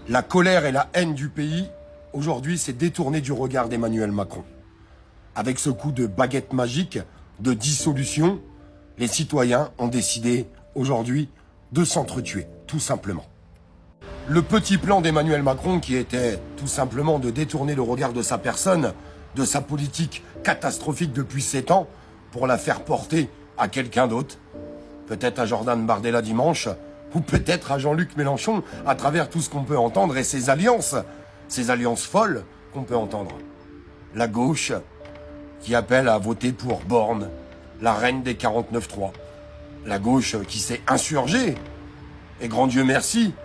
La colère et la haine du pays, aujourd'hui, s'est détournée du regard d'Emmanuel Macron. Avec ce coup de baguette magique, de dissolution, les citoyens ont décidé, aujourd'hui, de s'entretuer, tout simplement. Le petit plan d'Emmanuel Macron, qui était tout simplement de détourner le regard de sa personne, de sa politique catastrophique depuis 7 ans, pour la faire porter à quelqu'un d'autre, peut-être à Jordan Bardella dimanche, ou peut-être à Jean-Luc Mélenchon, à travers tout ce qu'on peut entendre et ces alliances folles qu'on peut entendre. La gauche qui appelle à voter pour Borne, la reine des 49-3. La gauche qui s'est insurgée, et grand Dieu merci,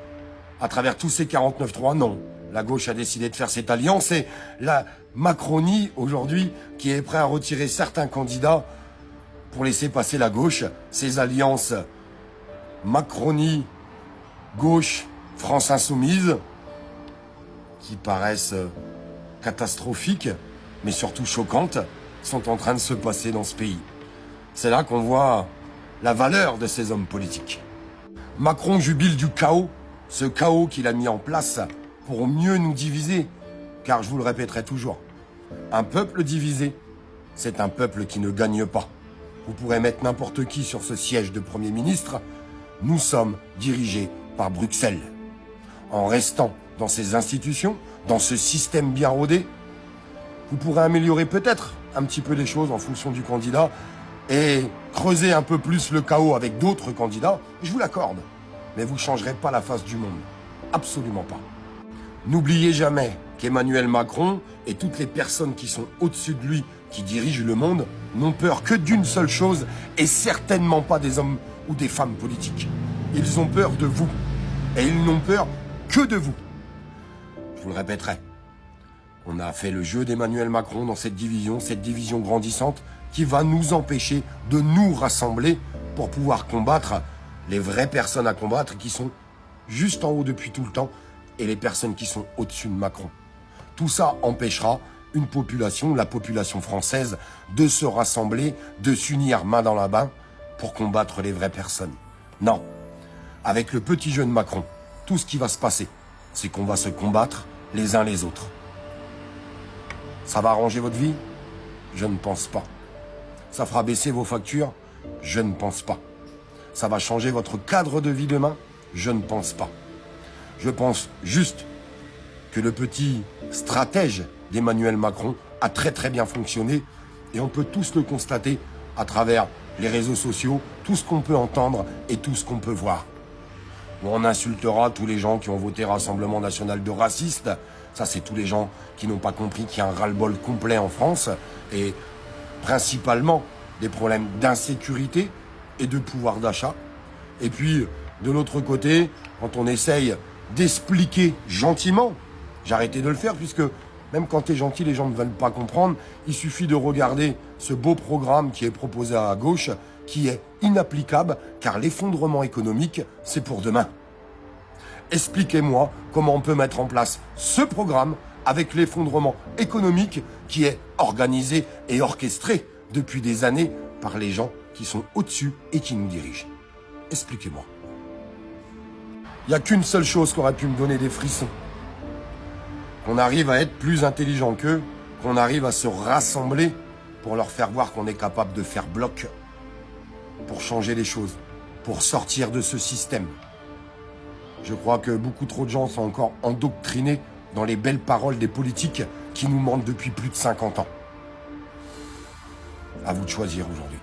à travers tous ces 49-3, non. La gauche a décidé de faire cette alliance et la Macronie, aujourd'hui, qui est prêt à retirer certains candidats pour laisser passer la gauche, ces alliances Macronie, gauche, France Insoumise, qui paraissent catastrophiques, mais surtout choquantes, sont en train de se passer dans ce pays. C'est là qu'on voit la valeur de ces hommes politiques. Macron jubile du chaos, ce chaos qu'il a mis en place pour mieux nous diviser, car je vous le répéterai toujours, un peuple divisé, c'est un peuple qui ne gagne pas. Vous pourrez mettre n'importe qui sur ce siège de Premier ministre, nous sommes dirigés par Bruxelles. En restant dans ces institutions, dans ce système bien rodé, vous pourrez améliorer peut-être un petit peu les choses en fonction du candidat et creuser un peu plus le chaos avec d'autres candidats, je vous l'accorde. Mais vous ne changerez pas la face du monde. Absolument pas. N'oubliez jamais qu'Emmanuel Macron et toutes les personnes qui sont au-dessus de lui, qui dirigent le monde, n'ont peur que d'une seule chose et certainement pas des hommes ou des femmes politiques. Ils ont peur de vous. Et ils n'ont peur que de vous. Je vous le répéterai. On a fait le jeu d'Emmanuel Macron dans cette division grandissante qui va nous empêcher de nous rassembler pour pouvoir combattre les vraies personnes à combattre qui sont juste en haut depuis tout le temps et les personnes qui sont au-dessus de Macron. Tout ça empêchera une population, la population française, de se rassembler, de s'unir main dans la main pour combattre les vraies personnes. Non. Avec le petit jeu de Macron, tout ce qui va se passer, c'est qu'on va se combattre les uns les autres. Ça va arranger votre vie? Je ne pense pas. Ça fera baisser vos factures? Je ne pense pas. Ça va changer votre cadre de vie demain? Je ne pense pas. Je pense juste que le petit stratège d'Emmanuel Macron a très très bien fonctionné et on peut tous le constater à travers les réseaux sociaux, tout ce qu'on peut entendre et tout ce qu'on peut voir. On insultera tous les gens qui ont voté Rassemblement National de racistes. Ça, c'est tous les gens qui n'ont pas compris qu'il y a un ras-le-bol complet en France et principalement des problèmes d'insécurité et de pouvoir d'achat. Et puis, de l'autre côté, quand on essaye d'expliquer gentiment, j'ai arrêté de le faire puisque même quand tu es gentil, les gens ne veulent pas comprendre. Il suffit de regarder ce beau programme qui est proposé à gauche, qui est inapplicable, car l'effondrement économique, c'est pour demain. Expliquez-moi comment on peut mettre en place ce programme avec l'effondrement économique qui est organisé et orchestré depuis des années par les gens qui sont au-dessus et qui nous dirigent. Expliquez-moi. Il n'y a qu'une seule chose qui aurait pu me donner des frissons. Qu'on arrive à être plus intelligent qu'eux, qu'on arrive à se rassembler pour leur faire voir qu'on est capable de faire bloc, pour changer les choses, pour sortir de ce système. Je crois que beaucoup trop de gens sont encore endoctrinés dans les belles paroles des politiques qui nous mentent depuis plus de 50 ans. À vous de choisir aujourd'hui.